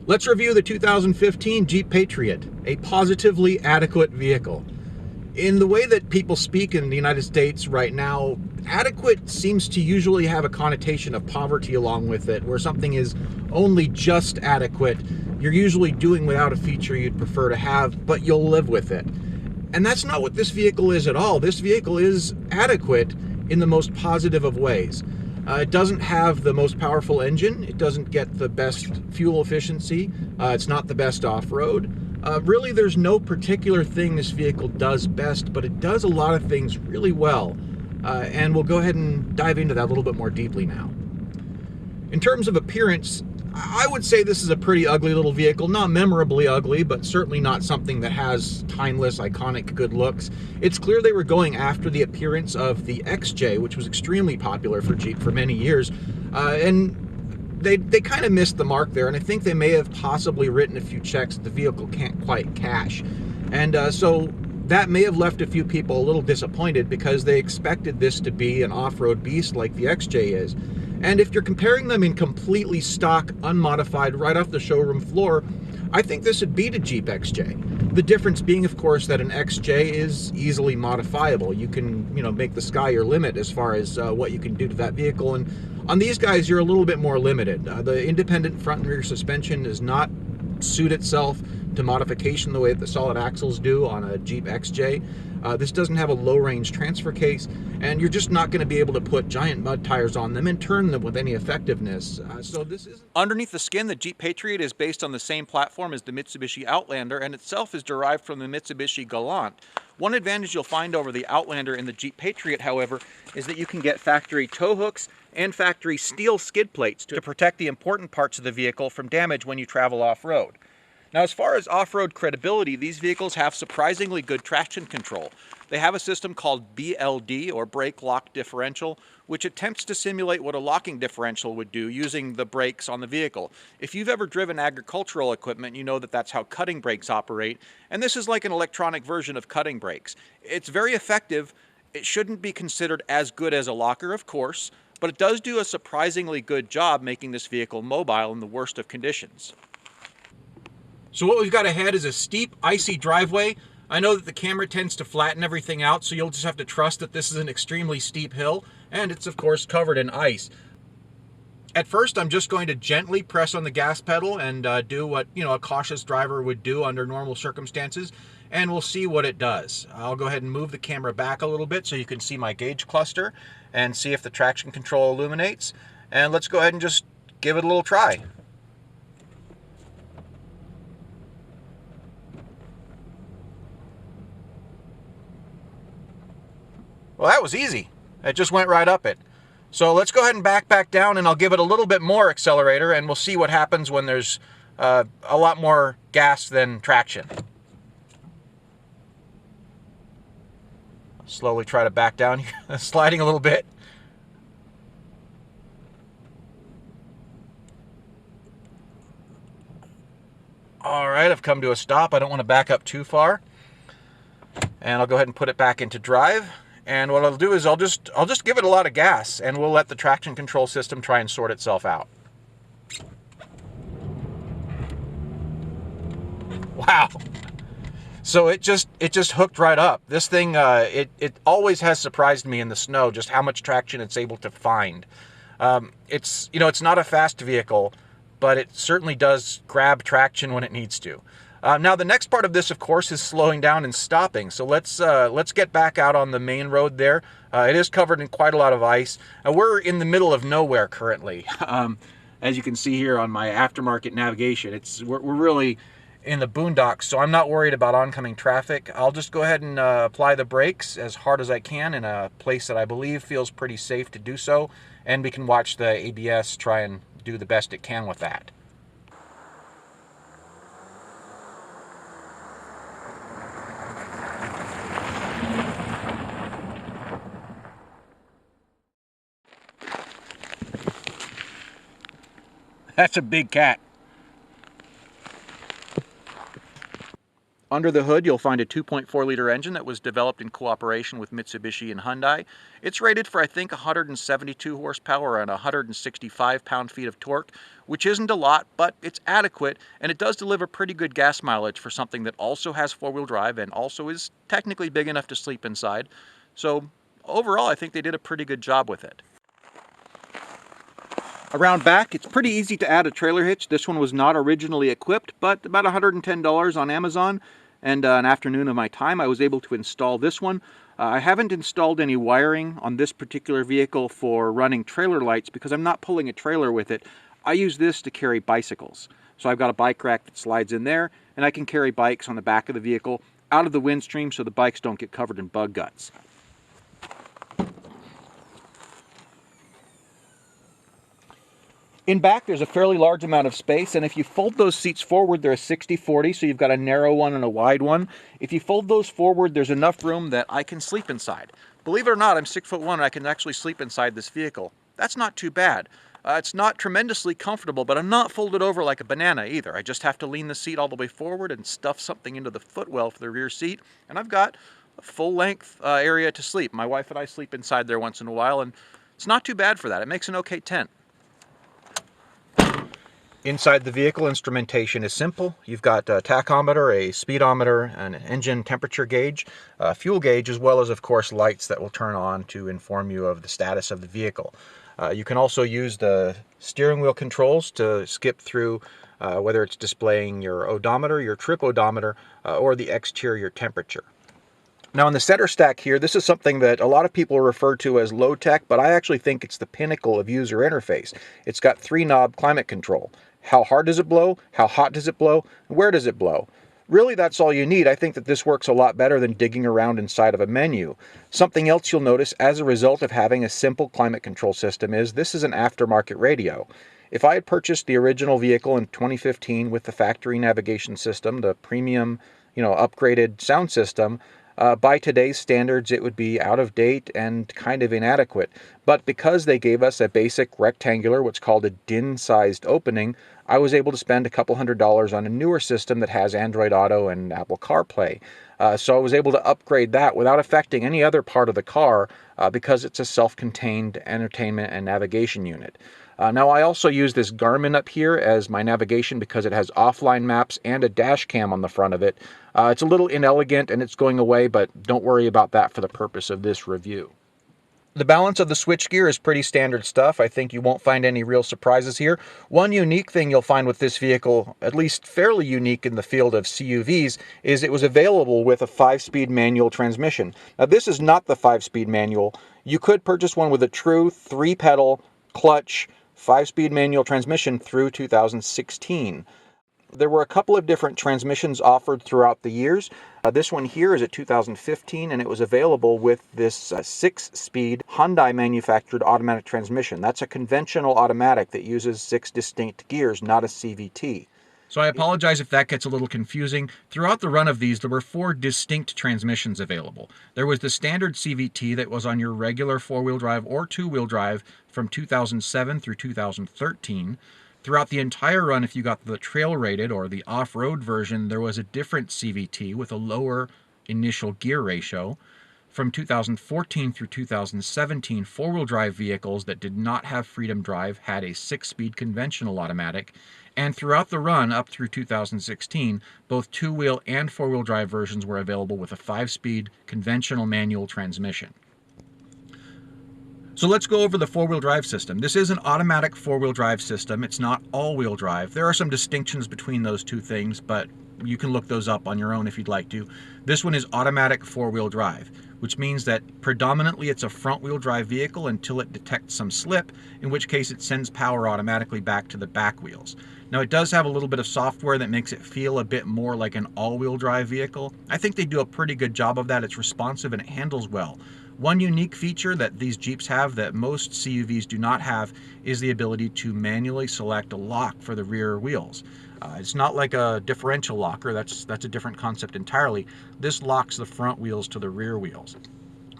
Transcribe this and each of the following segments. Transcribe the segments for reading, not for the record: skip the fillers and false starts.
Let's review the 2015 Jeep Patriot, a positively adequate vehicle. In the way that people speak in the United States right now, adequate seems to usually have a connotation of poverty along with it, where something is only just adequate. You're usually doing without a feature you'd prefer to have, but you'll live with it. And that's not what this vehicle is at all. This vehicle is adequate in the most positive of ways. It doesn't have the most powerful engine. It doesn't get the best fuel efficiency. It's not the best off-road. Really, there's no particular thing this vehicle does best, but it does a lot of things really well. And we'll go ahead and dive into that a little bit more deeply now. In terms of appearance, I would say this is a pretty ugly little vehicle. Not memorably ugly, but certainly not something that has timeless, iconic good looks. It's clear they were going after the appearance of the XJ, which was extremely popular for Jeep for many years. And they kind of missed the mark there, and I think they may have possibly written a few checks that the vehicle can't quite cash. And so that may have left a few people a little disappointed because they expected this to be an off-road beast like the XJ is. And if you're comparing them in completely stock, unmodified, right off the showroom floor, I think this would beat a Jeep XJ. The difference being, of course, that an XJ is easily modifiable. You can, make the sky your limit as far as what you can do to that vehicle. And on these guys, you're a little bit more limited. The independent front and rear suspension does not suit itself to modification the way that the solid axles do on a Jeep XJ. This doesn't have a low-range transfer case, and you're just not going to be able to put giant mud tires on them and turn them with any effectiveness. So this isn't... Underneath the skin, the Jeep Patriot is based on the same platform as the Mitsubishi Outlander, and itself is derived from the Mitsubishi Galant. One advantage you'll find over the Outlander in the Jeep Patriot, however, is that you can get factory tow hooks and factory steel skid plates to protect the important parts of the vehicle from damage when you travel off-road. Now, as far as off-road credibility, these vehicles have surprisingly good traction control. They have a system called BLD, or brake lock differential, which attempts to simulate what a locking differential would do using the brakes on the vehicle. If you've ever driven agricultural equipment, you know that that's how cutting brakes operate, and this is like an electronic version of cutting brakes. It's very effective. It shouldn't be considered as good as a locker, of course, but it does do a surprisingly good job making this vehicle mobile in the worst of conditions. So what we've got ahead is a steep, icy driveway. I know that the camera tends to flatten everything out, so you'll just have to trust that this is an extremely steep hill, and it's of course covered in ice. At first, I'm just going to gently press on the gas pedal and do what a cautious driver would do under normal circumstances, and we'll see what it does. I'll go ahead and move the camera back a little bit so you can see my gauge cluster and see if the traction control illuminates. And let's go ahead and just give it a little try. Well, that was easy. It just went right up it. So let's go ahead and back down, and I'll give it a little bit more accelerator, and we'll see what happens when there's a lot more gas than traction. Slowly try to back down here, sliding a little bit. All right, I've come to a stop. I don't want to back up too far. And I'll go ahead and put it back into drive. And what I'll do is I'll just give it a lot of gas, and we'll let the traction control system try and sort itself out. Wow. So it just hooked right up. This thing, it always has surprised me in the snow just how much traction it's able to find. It's not a fast vehicle, but it certainly does grab traction when it needs to. Now the next part of this, of course, is slowing down and stopping. So let's get back out on the main road there. It is covered in quite a lot of ice. We're in the middle of nowhere currently. As you can see here on my aftermarket navigation, we're really in the boondocks, so I'm not worried about oncoming traffic. I'll just go ahead and apply the brakes as hard as I can in a place that I believe feels pretty safe to do so, and we can watch the ABS try and do the best it can with that. That's a big cat. Under the hood, you'll find a 2.4-liter engine that was developed in cooperation with Mitsubishi and Hyundai. It's rated for, I think, 172 horsepower and 165 pound-feet of torque, which isn't a lot, but it's adequate, and it does deliver pretty good gas mileage for something that also has four-wheel drive and also is technically big enough to sleep inside. So overall, I think they did a pretty good job with it. Around back, it's pretty easy to add a trailer hitch. This one was not originally equipped, but about $110 on Amazon. And an afternoon of my time, I was able to install this one. I haven't installed any wiring on this particular vehicle for running trailer lights because I'm not pulling a trailer with it. I use this to carry bicycles. So I've got a bike rack that slides in there, and I can carry bikes on the back of the vehicle out of the windstream so the bikes don't get covered in bug guts. In back, there's a fairly large amount of space, and if you fold those seats forward, they're a 60-40, so you've got a narrow one and a wide one. If you fold those forward, there's enough room that I can sleep inside. Believe it or not, I'm 6'1", and I can actually sleep inside this vehicle. That's not too bad. It's not tremendously comfortable, but I'm not folded over like a banana either. I just have to lean the seat all the way forward and stuff something into the footwell for the rear seat, and I've got a full-length area to sleep. My wife and I sleep inside there once in a while, and it's not too bad for that. It makes an okay tent. Inside the vehicle, instrumentation is simple. You've got a tachometer, a speedometer, an engine temperature gauge, a fuel gauge, as well as, of course, lights that will turn on to inform you of the status of the vehicle. You can also use the steering wheel controls to skip through whether it's displaying your odometer, your trip odometer, or the exterior temperature. Now in the center stack here, this is something that a lot of people refer to as low tech, but I actually think it's the pinnacle of user interface. It's got 3-knob climate control. How hard does it blow? How hot does it blow? Where does it blow? Really, that's all you need. I think that this works a lot better than digging around inside of a menu. Something else you'll notice as a result of having a simple climate control system is this is an aftermarket radio. If I had purchased the original vehicle in 2015 with the factory navigation system, the premium, upgraded sound system, by today's standards, it would be out of date and kind of inadequate. But because they gave us a basic rectangular, what's called a DIN-sized opening, I was able to spend a couple $100s on a newer system that has Android Auto and Apple CarPlay. So I was able to upgrade that without affecting any other part of the car because it's a self-contained entertainment and navigation unit. Now I also use this Garmin up here as my navigation because it has offline maps and a dash cam on the front of it. It's a little inelegant and it's going away, but don't worry about that for the purpose of this review. The balance of the switchgear is pretty standard stuff. I think you won't find any real surprises here. One unique thing you'll find with this vehicle, at least fairly unique in the field of CUVs, is it was available with a 5-speed manual transmission. Now this is not the 5-speed manual. You could purchase one with a true 3-pedal clutch 5-speed manual transmission through 2016. There were a couple of different transmissions offered throughout the years. This one here is a 2015, and it was available with this 6-speed Hyundai manufactured automatic transmission. That's a conventional automatic that uses 6 distinct gears, not a CVT. So I apologize if that gets a little confusing. Throughout the run of these, there were 4 distinct transmissions available. There was the standard CVT that was on your regular 4-wheel drive or 2-wheel drive from 2007 through 2013. Throughout the entire run, if you got the trail-rated or the off-road version, there was a different CVT with a lower initial gear ratio. From 2014 through 2017, 4-wheel drive vehicles that did not have Freedom Drive had a 6-speed conventional automatic. And throughout the run, up through 2016, both 2-wheel and 4-wheel drive versions were available with a 5-speed conventional manual transmission. So let's go over the 4-wheel drive system. This is an automatic 4-wheel drive system. It's not all-wheel drive. There are some distinctions between those two things, but you can look those up on your own if you'd like to. This one is automatic 4-wheel drive, which means that predominantly it's a front-wheel drive vehicle until it detects some slip, in which case it sends power automatically back to the back wheels. Now it does have a little bit of software that makes it feel a bit more like an all-wheel drive vehicle. I think they do a pretty good job of that. It's responsive and it handles well. One unique feature that these Jeeps have that most CUVs do not have is the ability to manually select a lock for the rear wheels. It's not like a differential locker, that's a different concept entirely. This locks the front wheels to the rear wheels.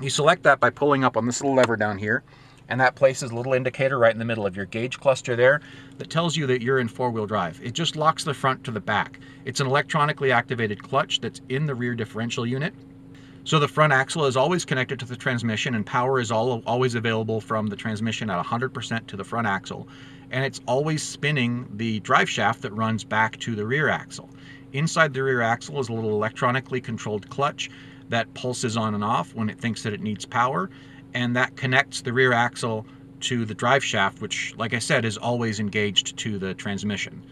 You select that by pulling up on this little lever down here. And that places a little indicator right in the middle of your gauge cluster there that tells you that you're in four-wheel drive. It just locks the front to the back. It's an electronically activated clutch that's in the rear differential unit. So the front axle is always connected to the transmission, and power is always available from the transmission at 100% to the front axle. And it's always spinning the drive shaft that runs back to the rear axle. Inside the rear axle is a little electronically controlled clutch that pulses on and off when it thinks that it needs power, and that connects the rear axle to the drive shaft, which, like I said, is always engaged to the transmission.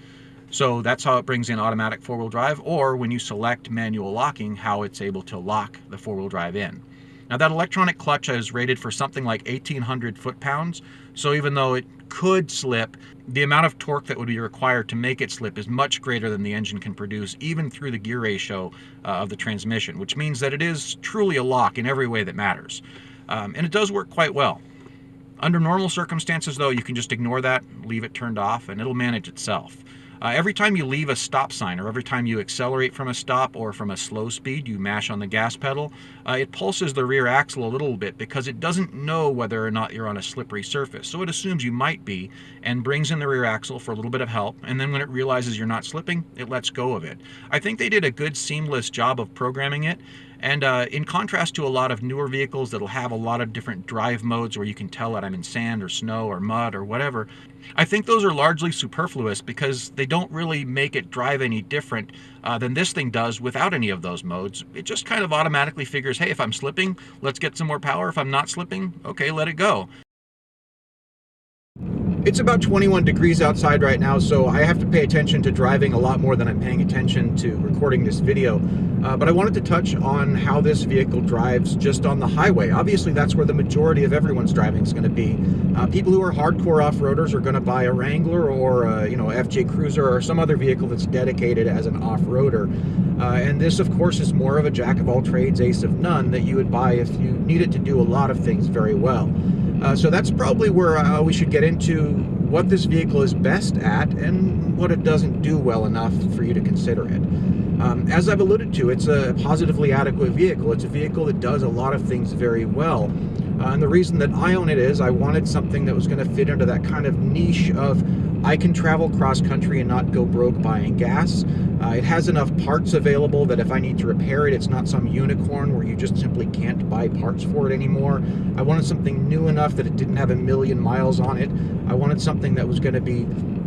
So that's how it brings in automatic four-wheel drive, or when you select manual locking, how it's able to lock the four-wheel drive in. Now that electronic clutch is rated for something like 1,800 foot-pounds, so even though it could slip, the amount of torque that would be required to make it slip is much greater than the engine can produce, even through the gear ratio of the transmission, which means that it is truly a lock in every way that matters. And it does work quite well. Under normal circumstances, though, you can just ignore that, leave it turned off, and it'll manage itself. Every time you leave a stop sign, or every time you accelerate from a stop or from a slow speed, you mash on the gas pedal, it pulses the rear axle a little bit because it doesn't know whether or not you're on a slippery surface. So it assumes you might be and brings in the rear axle for a little bit of help. And then when it realizes you're not slipping, it lets go of it. I think they did a good seamless job of programming it. And in contrast to a lot of newer vehicles that'll have a lot of different drive modes where you can tell that I'm in sand or snow or mud or whatever, I think those are largely superfluous because they don't really make it drive any different than this thing does without any of those modes. It just kind of automatically figures, hey, if I'm slipping, let's get some more power. If I'm not slipping, okay, let it go. It's about 21 degrees outside right now, so I have to pay attention to driving a lot more than I'm paying attention to recording this video. But I wanted to touch on how this vehicle drives just on the highway. Obviously, that's where the majority of everyone's driving is going to be. People who are hardcore off-roaders are going to buy a Wrangler or a, FJ Cruiser or some other vehicle that's dedicated as an off-roader. And this, of course, is more of a jack-of-all-trades, ace-of-none that you would buy if you needed to do a lot of things very well. So that's probably where we should get into what this vehicle is best at and what it doesn't do well enough for you to consider it. As I've alluded to, it's a positively adequate vehicle. It's a vehicle that does a lot of things very well. And the reason that I own it is I wanted something that was going to fit into that kind of niche of I can travel cross-country and not go broke buying gas. It has enough parts available that if I need to repair it, it's not some unicorn where you just simply can't buy parts for it anymore. I wanted something new enough that it didn't have 1,000,000 miles on it. I wanted something that was going to be,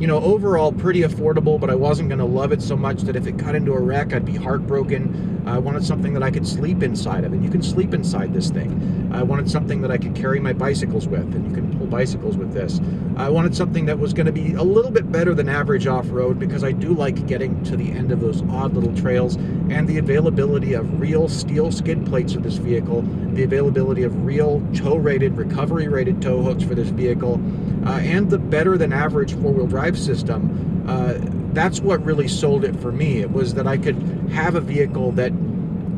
overall pretty affordable, but I wasn't going to love it so much that if it got into a wreck, I'd be heartbroken. I wanted something that I could sleep inside of, and you can sleep inside this thing. I wanted something that I could carry my bicycles with, and you can pull bicycles with this. I wanted something that was going to be a little bit better than average off-road because I do like getting to the end of those odd little trails, and the availability of real steel skid plates for this vehicle, the availability of real tow-rated, recovery-rated tow hooks for this vehicle, and the better than average four-wheel drive system. That's what really sold it for me. It was that I could have a vehicle that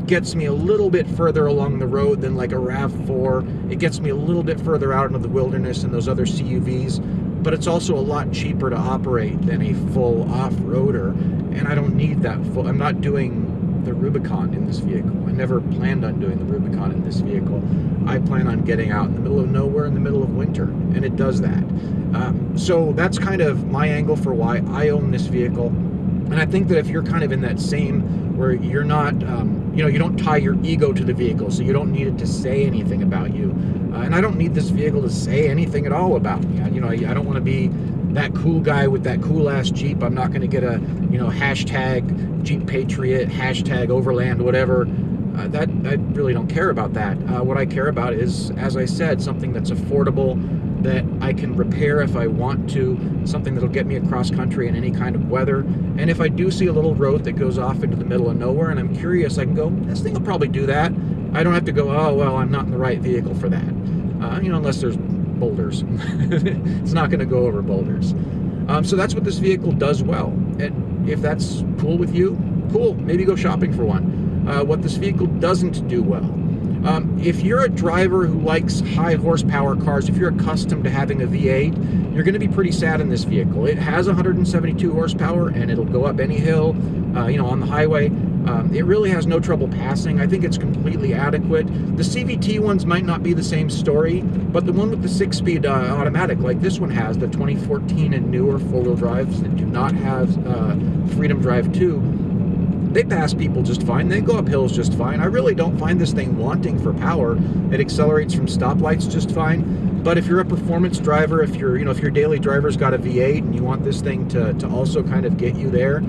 gets me a little bit further along the road than like a RAV4. It gets me a little bit further out into the wilderness and those other CUVs, but it's also a lot cheaper to operate than a full off-roader, and I don't need that full. I'm not doing the Rubicon in this vehicle. I never planned on doing the Rubicon in this vehicle. I plan on getting out in the middle of nowhere in the middle of winter, and it does that. So that's kind of my angle for why I own this vehicle. And I think that if you're kind of in that same, where you're not, you don't tie your ego to the vehicle, so you don't need it to say anything about you. And I don't need this vehicle to say anything at all about me. I don't want to be that cool guy with that cool ass Jeep. I'm not going to get a, hashtag Jeep Patriot, hashtag Overland, whatever. I really don't care about that. What I care about is, as I said, something that's affordable, that I can repair if I want to, something that'll get me across country in any kind of weather. And if I do see a little road that goes off into the middle of nowhere and I'm curious, I can go, this thing will probably do that. I don't have to go, oh, well, I'm not in the right vehicle for that. Unless there's boulders. It's not going to go over boulders. So that's what this vehicle does well. And if that's cool with you, cool, maybe go shopping for one. What this vehicle doesn't do well, If you're a driver who likes high horsepower cars, if you're accustomed to having a V8, you're going to be pretty sad in this vehicle. It has 172 horsepower and it'll go up any hill, on the highway. It really has no trouble passing. I think it's completely adequate. The CVT ones might not be the same story, but the one with the 6-speed automatic, like this one has, the 2014 and newer four-wheel drives that do not have Freedom Drive 2, they pass people just fine. They go up hills just fine. I really don't find this thing wanting for power. It accelerates from stoplights just fine. But if you're a performance driver, if your daily driver's got a V8 and you want this thing to also kind of get you there,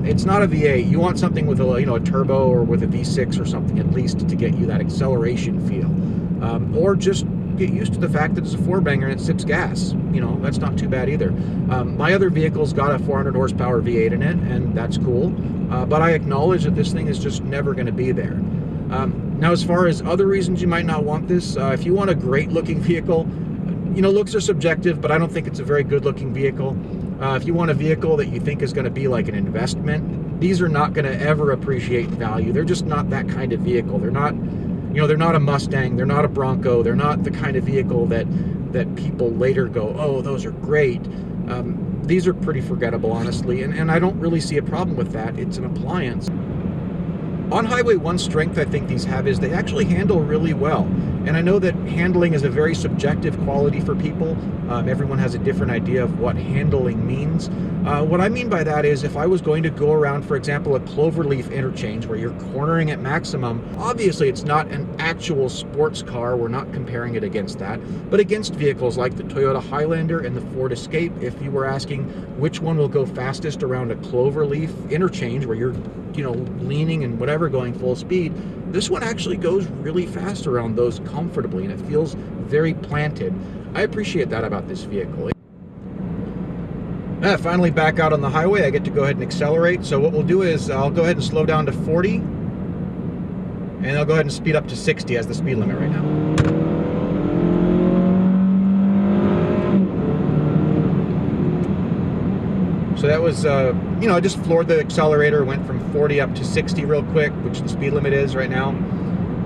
it's not a V8. You want something with a turbo or with a V6 or something at least to get you that acceleration feel, or just get used to the fact that it's a four-banger and it sips gas. That's not too bad either. My other vehicle's got a 400 horsepower V8 in it, and that's cool. But I acknowledge that this thing is just never going to be there. Now, as far as other reasons you might not want this, if you want a great-looking vehicle, looks are subjective, but I don't think it's a very good-looking vehicle. If you want a vehicle that you think is going to be like an investment, these are not going to ever appreciate in value. They're just not that kind of vehicle. They're not, they're not a Mustang. They're not a Bronco. They're not the kind of vehicle that people later go, oh, those are great. These are pretty forgettable, honestly, and I don't really see a problem with that. It's an appliance. On highway, one strength I think these have is they actually handle really well. And I know that handling is a very subjective quality for people. Everyone has a different idea of what handling means. What I mean by that is if I was going to go around, for example, a cloverleaf interchange where you're cornering at maximum, obviously it's not an actual sports car. We're not comparing it against that. But against vehicles like the Toyota Highlander and the Ford Escape, if you were asking which one will go fastest around a cloverleaf interchange where you're leaning and whatever going full speed, this one actually goes really fast around those comfortably, and it feels very planted. I appreciate that about this vehicle. Finally back out on the highway, I get to go ahead and accelerate. So what we'll do is I'll go ahead and slow down to 40, and I'll go ahead and speed up to 60 as the speed limit right now. So that was, I just floored the accelerator, went from 40 up to 60 real quick, which the speed limit is right now.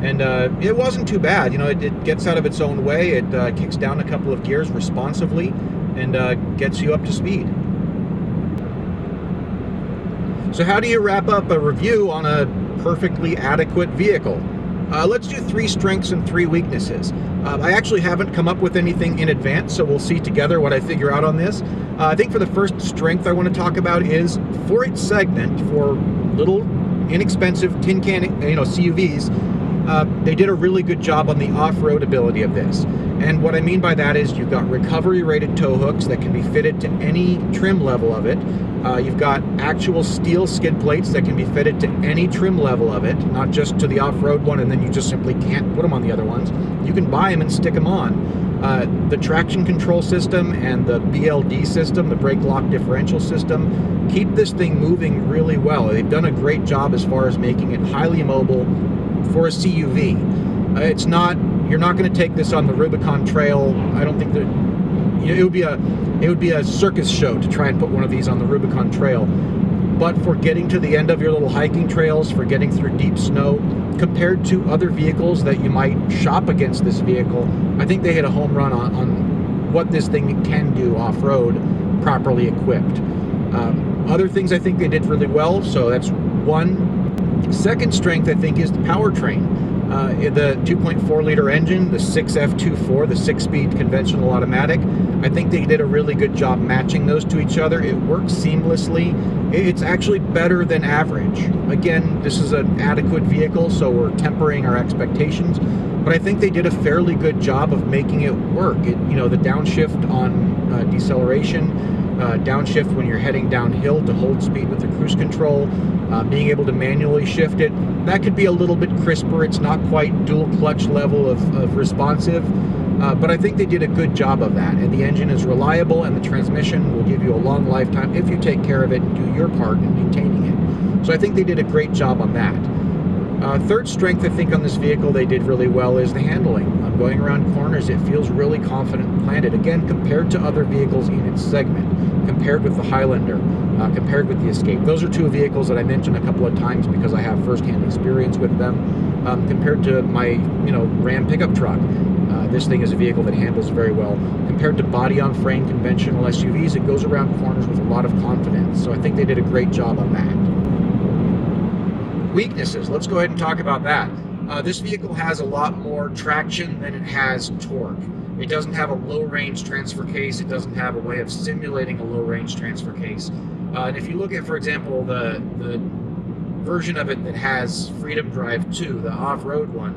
And it wasn't too bad. It gets out of its own way. It kicks down a couple of gears responsively and gets you up to speed. So how do you wrap up a review on a perfectly adequate vehicle? Let's do 3 strengths and 3 weaknesses. I actually haven't come up with anything in advance, so we'll see together what I figure out on this. I think for the first strength I want to talk about is, for its segment, for little inexpensive tin can CUVs, they did a really good job on the off-road ability of this. And what I mean by that is you've got recovery-rated tow hooks that can be fitted to any trim level of it. You've got actual steel skid plates that can be fitted to any trim level of it, not just to the off-road one and then you just simply can't put them on the other ones. You can buy them and stick them on. The traction control system and the BLD system, the brake lock differential system, keep this thing moving really well. They've done a great job as far as making it highly mobile for a CUV. You're not going to take this on the Rubicon Trail. I don't think that it would be a circus show to try and put one of these on the Rubicon Trail. But for getting to the end of your little hiking trails, for getting through deep snow, compared to other vehicles that you might shop against this vehicle, I think they hit a home run on what this thing can do off-road, properly equipped. Other things I think they did really well, so that's one. Second strength, I think, is the powertrain. The 2.4 liter engine, the 6F24, the 6-speed conventional automatic, I think they did a really good job matching those to each other. It works seamlessly. It's actually better than average. Again, this is an adequate vehicle, so we're tempering our expectations, but I think they did a fairly good job of making it work. The downshift on deceleration, downshift when you're heading downhill to hold speed with the cruise control, being able to manually shift it, that could be a little bit crisper. It's not quite dual clutch level of responsive, but I think they did a good job of that, and the engine is reliable and the transmission will give you a long lifetime if you take care of it and do your part in maintaining it. So I think they did a great job on that. Third strength I think on this vehicle they did really well is the handling. Going around corners, it feels really confident and planted. Again, compared to other vehicles in its segment, compared with the Highlander. compared with the Escape. Those are two vehicles that I mentioned a couple of times because I have firsthand experience with them. Compared to my, Ram pickup truck, this thing is a vehicle that handles very well. Compared to body-on-frame conventional SUVs, it goes around corners with a lot of confidence. So I think they did a great job on that. Weaknesses. Let's go ahead and talk about that. This vehicle has a lot more traction than it has torque. It doesn't have a low-range transfer case. It doesn't have a way of simulating a low-range transfer case. And if you look at, for example, the version of it that has Freedom Drive 2, the off-road one,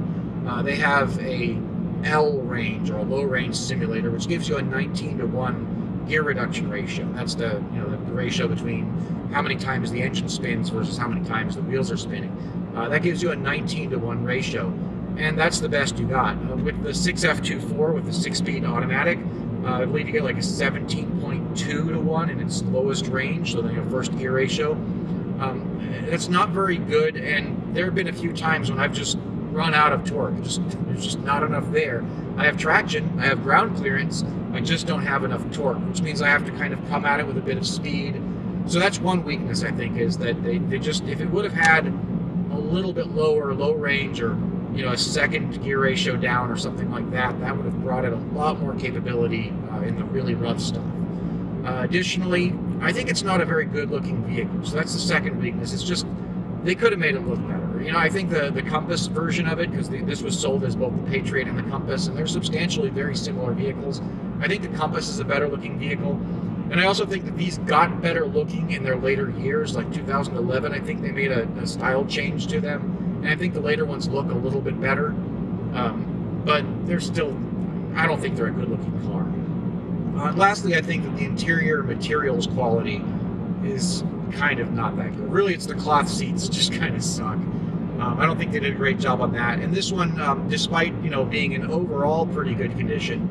they have a L range, or a low-range simulator, which gives you a 19-to-1 gear reduction ratio. That's the ratio between how many times the engine spins versus how many times the wheels are spinning. That gives you a 19-to-1 ratio, and that's the best you got. With the 6F24, with the 6-speed automatic, I believe you get like a 17.2-to-1 in its lowest range, so the first gear ratio. It's not very good, and there have been a few times when I've just run out of torque. There's just not enough there. I have traction, I have ground clearance, I just don't have enough torque, which means I have to kind of come at it with a bit of speed. So that's one weakness, I think, is that they just, if it would have had a little bit lower, low range, or a second gear ratio down or something like that, that would have brought it a lot more capability in the really rough stuff. Additionally, I think it's not a very good looking vehicle. So that's the second weakness. It's just, they could have made it look better. I think the Compass version of it, because this was sold as both the Patriot and the Compass, and they're substantially very similar vehicles. I think the Compass is a better looking vehicle. And I also think that these got better looking in their later years, like 2011. I think they made a style change to them. And I think the later ones look a little bit better. But they're still, I don't think they're a good looking car. Lastly, I think that the interior materials quality is kind of not that good. Really, it's the cloth seats just kind of suck. I don't think they did a great job on that. And this one, despite being in overall pretty good condition,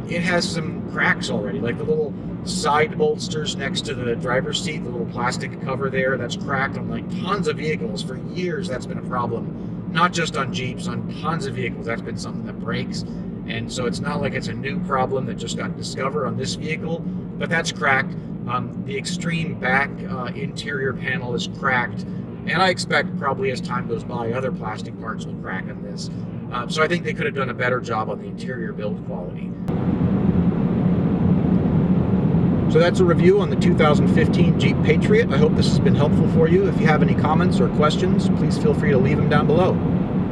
it has some cracks already, like the little side bolsters next to the driver's seat, the little plastic cover there, that's cracked on like tons of vehicles. For years, that's been a problem. Not just on Jeeps, on tons of vehicles, that's been something that breaks. And so it's not like it's a new problem that just got discovered on this vehicle, but that's cracked. The extreme back interior panel is cracked, and I expect probably as time goes by, other plastic parts will crack on this. So I think they could have done a better job on the interior build quality. So that's a review on the 2015 Jeep Patriot. I hope this has been helpful for you. If you have any comments or questions, please feel free to leave them down below.